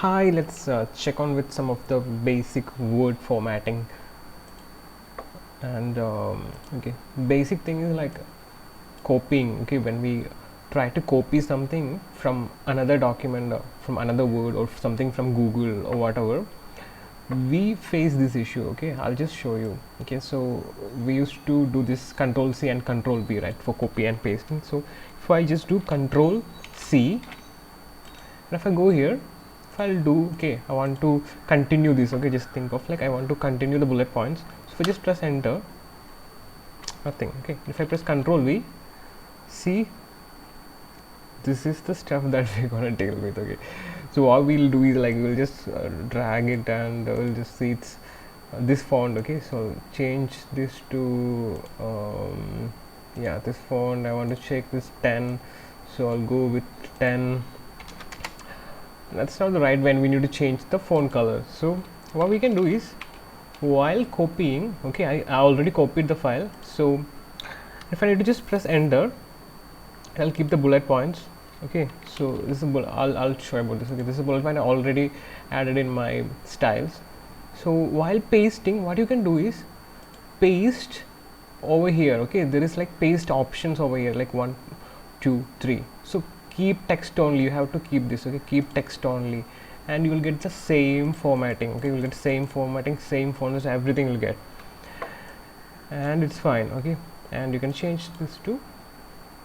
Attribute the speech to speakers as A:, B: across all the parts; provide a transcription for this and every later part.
A: Hi, let's check on with some of the basic word formatting. And okay, basic thing is like copying. Okay, when we try to copy something from another document, from another word, or something from Google or whatever, we face this issue. Okay, I'll just show you. Okay, so we used to do this Control C and Control V, right, for copy and pasting. So if I just do Control C, and if I go here, if I'll do, okay, I want to continue this. Okay, just think of like I want to continue the bullet points. So if I just press enter, nothing. Okay, if I press Control V, see, this is the stuff that we're gonna deal with. Okay, so what we'll do is like we'll just drag it and we'll just see it's this font. Okay, so change this to yeah, this font. I want to check this 10, so I'll go with 10. That's not the right when we need to change the font color. So what we can do is, while copying, okay, I already copied the file, so if I need to just press enter, I'll keep the bullet points. Okay, so this is I'll show you about this. Okay, this is a bullet point I already added in my styles. So while pasting, what you can do is paste over here. Okay, there is like paste options over here, like 1 2 3. So keep text only, you have to keep this. Okay, keep text only, and you will get the same formatting. Okay, you will get same formatting, same fonts, everything you'll get, and it's fine. Okay, and you can change this to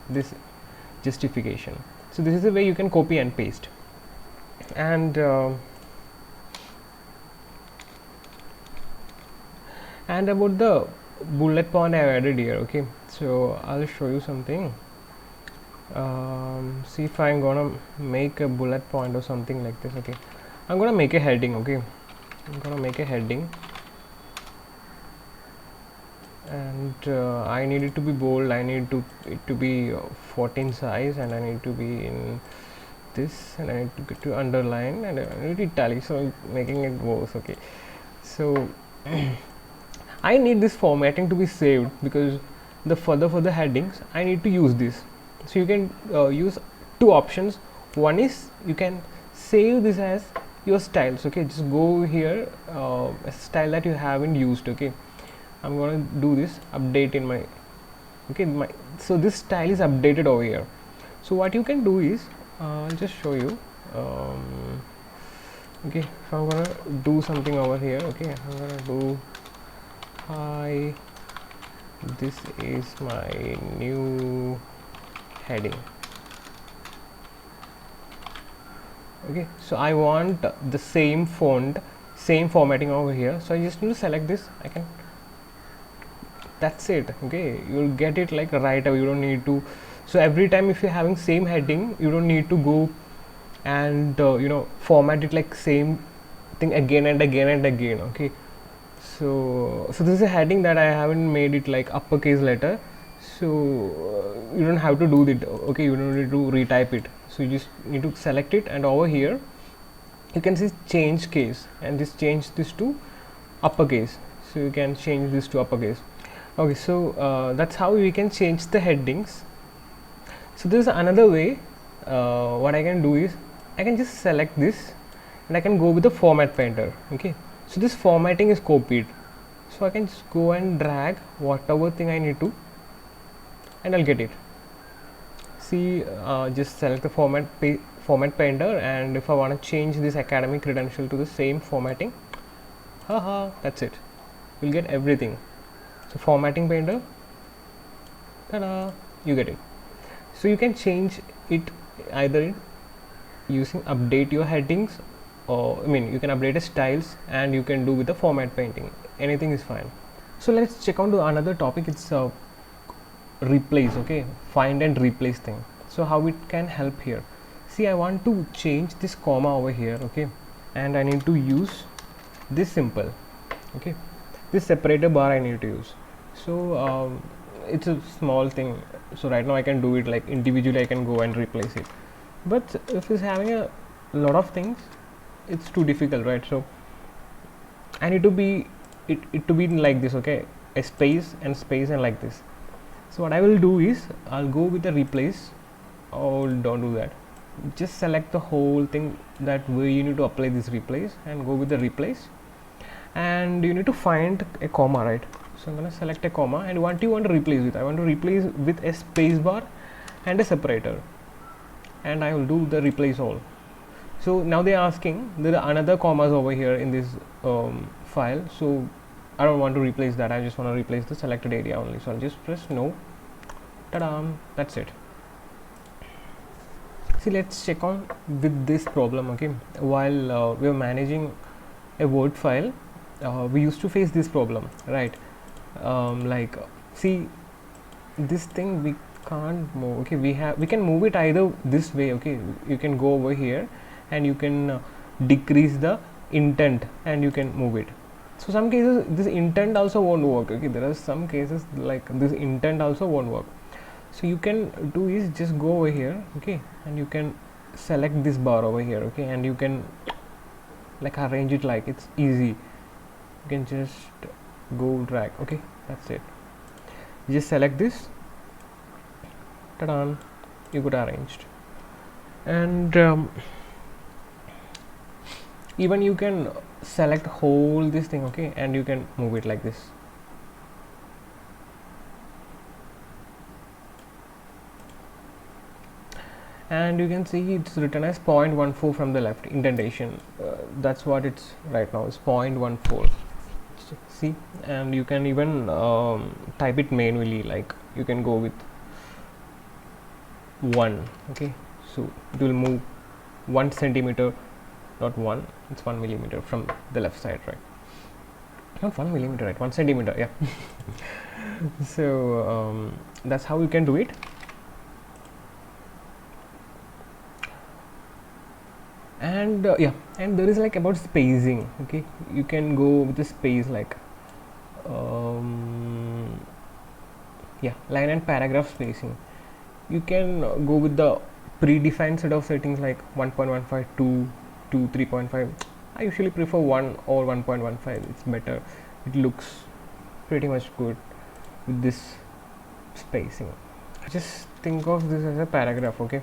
A: this justification. So this is the way you can copy and paste. And about the bullet point I have added here. Okay, so I'll show you something. See if I'm gonna make a bullet point or something like this. Okay, I'm gonna make a heading. Okay, I'm gonna make a heading, and I need it to be bold. I need it to be 14 size, and I need to be in this, and I need to get to underline, and I need italic, so making it worse. Okay, so I need this formatting to be saved, because for the headings I need to use this. So you can use two options. One is you can save this as your styles. Okay, just go here, a style that you haven't used. Okay, I'm gonna do this update in my, okay, so this style is updated over here. So what you can do is, I'll just show you. Okay, so I'm gonna do something over here. Okay, I'm gonna do, hi, this is my new heading. Okay, so I want the same font, same formatting over here, so I just need to select this. I can, that's it. Okay, you'll get it like right away. You don't need to, so every time if you're having same heading, you don't need to go and format it like same thing again and again and again. Okay, so this is a heading that I haven't made it like uppercase letter, so you don't have to do that. Okay, you don't need to retype it, so you just need to select it, and over here you can see change case, and this change this to uppercase, so you can change this to uppercase. Okay, so that's how we can change the headings. So this is another way. What I can do is I can just select this, and I can go with the format painter. Okay, so this formatting is copied, so I can just go and drag whatever thing I need to, and I'll get it. See, just select the format painter, and if I want to change this academic credential to the same formatting, haha, that's it. You'll get everything. So formatting painter, ta-da, you get it. So you can change it either using update your headings, or you can update the styles, and you can do with the format painting. Anything is fine. So let's check on to another topic. It's replace. Okay, find and replace thing. So how it can help here? See, I want to change this comma over here. Okay, and I need to use this symbol. Okay, this separator bar I need to use. So it's a small thing, so right now I can do it like individually. I can go and replace it, but if it's having a lot of things, it's too difficult, right? So I need to be it to be like this. Okay, a space and space and like this. So what I will do is I'll go with the replace. Oh, don't do that. just select the whole thing that where you need to apply this replace and go with the replace, and you need to find a comma, right? So I'm going to select a comma, and what do you want to replace with? I want to replace with a space bar and a separator, and I will do the replace all. So now they are asking there are another commas over here in this file, so I don't want to replace that. I just want to replace the selected area only, so I'll just press no. Ta-da! That's it. See, let's check on with this problem. Okay, while we are managing a Word file, we used to face this problem, right? Like, see, this thing we can't move. Okay, we can move it either this way. Okay, you can go over here and you can decrease the intent and you can move it. So some cases this intent also won't work. Okay, there are some cases like this intent also won't work. So you can do is just go over here, okay, and you can select this bar over here, okay, and you can like arrange it like it's easy. You can just go drag, okay, that's it. You just select this, ta-da, you got arranged. And even you can select whole this thing, okay, and you can move it like this. And you can see it's written as 0.14 from the left indentation. That's what it's right now, it's 0.14. See, and you can even type it manually, like you can go with 1, okay, so it will move 1 centimeter, not 1, it's 1 millimeter from the left side, right? Not 1 millimeter, right? 1 centimeter, yeah. So that's how you can do it. And yeah, and there is like about spacing, okay, you can go with the space like yeah, line and paragraph spacing. You can go with the predefined set of settings like 1.15, 2, 3.5. I usually prefer 1 or 1.15. It's better, it looks pretty much good with this spacing. Just think of this as a paragraph, okay,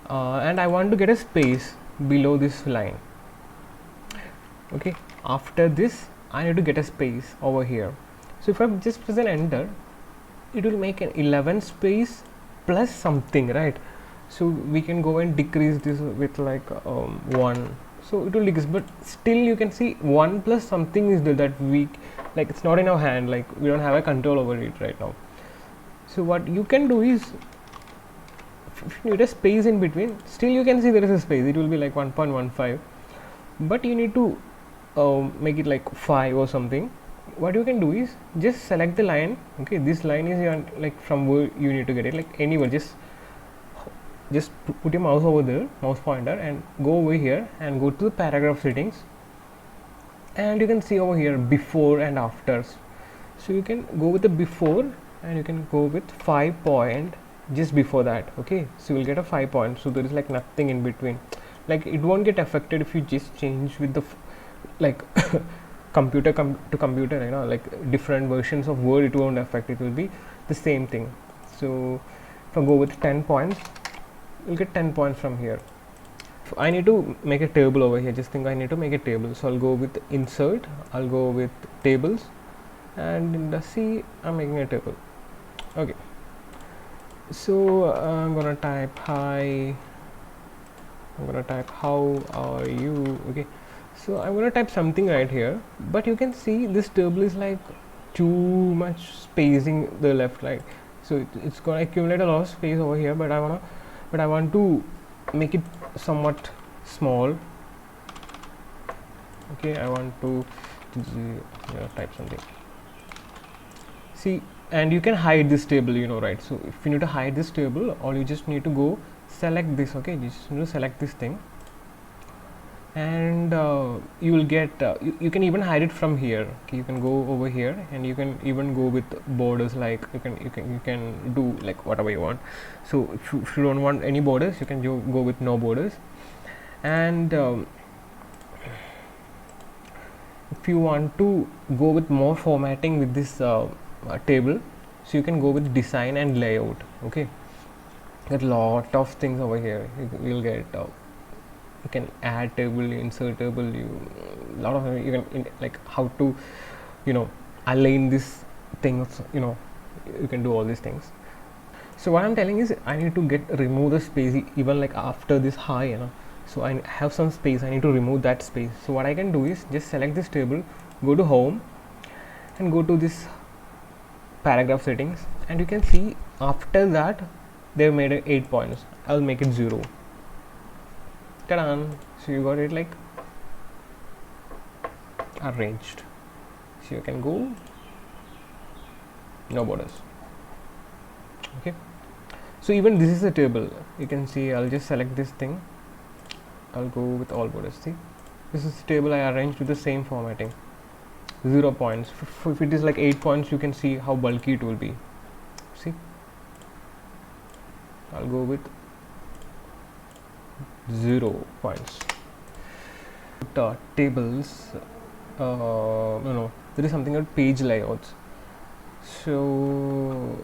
A: and I want to get a space below this line, okay. After this I need to get a space over here, so if I just press an enter, it will make an 11 space plus something, right? So we can go and decrease this with like 1, so it will decrease, but still you can see 1 plus something is there that we like, it's not in our hand, like we don't have a control over it right now. So what you can do is, if you need a space in between, still you can see there is a space, it will be like 1.15, but you need to make it like 5 or something. What you can do is just select the line, okay, this line is your, like from where you need to get it, like anywhere, just put your mouse over there, mouse pointer, and go over here and go to the paragraph settings, and you can see over here before and afters. So you can go with the before and you can go with 5 point just before that, okay, so you will get a 5 point, so there is like nothing in between, like it won't get affected if you just change with the like computer to computer, you know, like different versions of Word, it won't affect, it will be the same thing. So if I go with 10 points, you'll get 10 points from here. So I need to make a table over here, just think I need to make a table, so I'll go with insert, I'll go with tables, and in the C I'm making a table, okay. So I'm gonna type hi, I'm gonna type how are you, okay. So I'm gonna type something right here, but you can see this table is like too much spacing the left, right? So it's gonna accumulate a lot of space over here, but I want to make it somewhat small, okay. I want to type something, see, and you can hide this table, you know, right? So if you need to hide this table, all you just need to go select this, okay, you just need to select this thing, and you will get you can even hide it from here, okay. You can go over here and you can even go with borders, like you can do like whatever you want. So if you don't want any borders, you can go with no borders. And if you want to go with more formatting with this table, so you can go with design and layout, okay. get lot of things over here. You'll get you can add table, insert table, you lot of you can like how to align these things, you can do all these things. So what I'm telling is I need to remove the space even like after this high, so I have some space, I need to remove that space. So what I can do is just select this table, go to home and go to this paragraph settings, and you can see after that they've made it 8 points. I'll make it 0. Ta-da! So you got it like arranged. So you can go no borders. Okay, so even this is a table, you can see. I'll just select this thing, I'll go with all borders. See, this is the table I arranged with the same formatting. 0 points. If it is like 8 points, you can see how bulky it will be. See, I'll go with 0 points. Tables, no, there is something called page layouts. So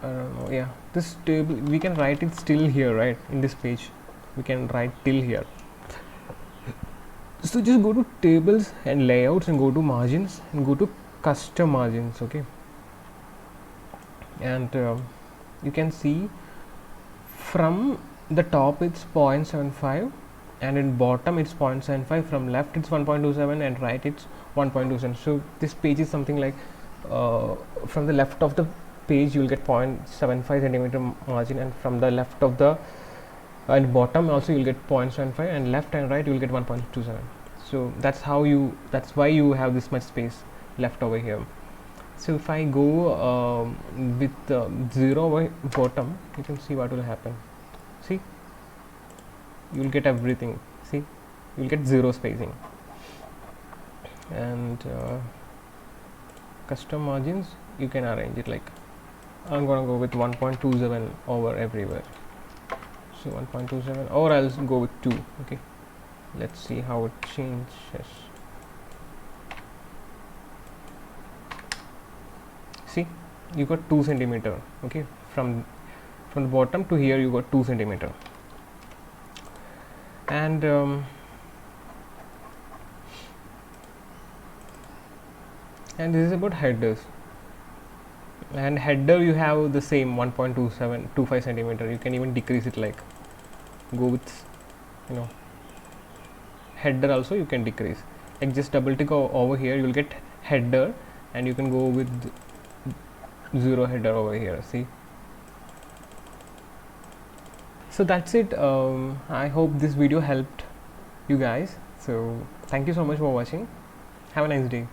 A: I don't know, yeah, this table we can write it still here, right? In this page we can write till here. So just go to tables and layouts and go to margins and go to custom margins. Okay, and you can see from the top it's 0.75 and in bottom it's 0.75, from left it's 1.27 and right it's 1.27. so this page is something like from the left of the page you will get 0.75 centimeter margin, and from the left of the and bottom also you will get 0.75, and left and right you will get 1.27. so that's why you have this much space left over here. So if I go with 0 over bottom, you can see what will happen. See, you will get everything. See, you will get 0 spacing. And custom margins, you can arrange it like, I'm gonna go with 1.27 over everywhere. So 1.27, or I'll go with 2. Okay, let's see how it changes. See, you got 2 centimeter. Okay, from the bottom to here you got 2 centimeter. And this is about headers. And header you have the same 1.25 centimeter. You can even decrease it, like go with header also you can decrease, like just double click over here, you will get header, and you can go with 0 header over here. See, so that's it. I hope this video helped you guys. So thank you so much for watching. Have a nice day.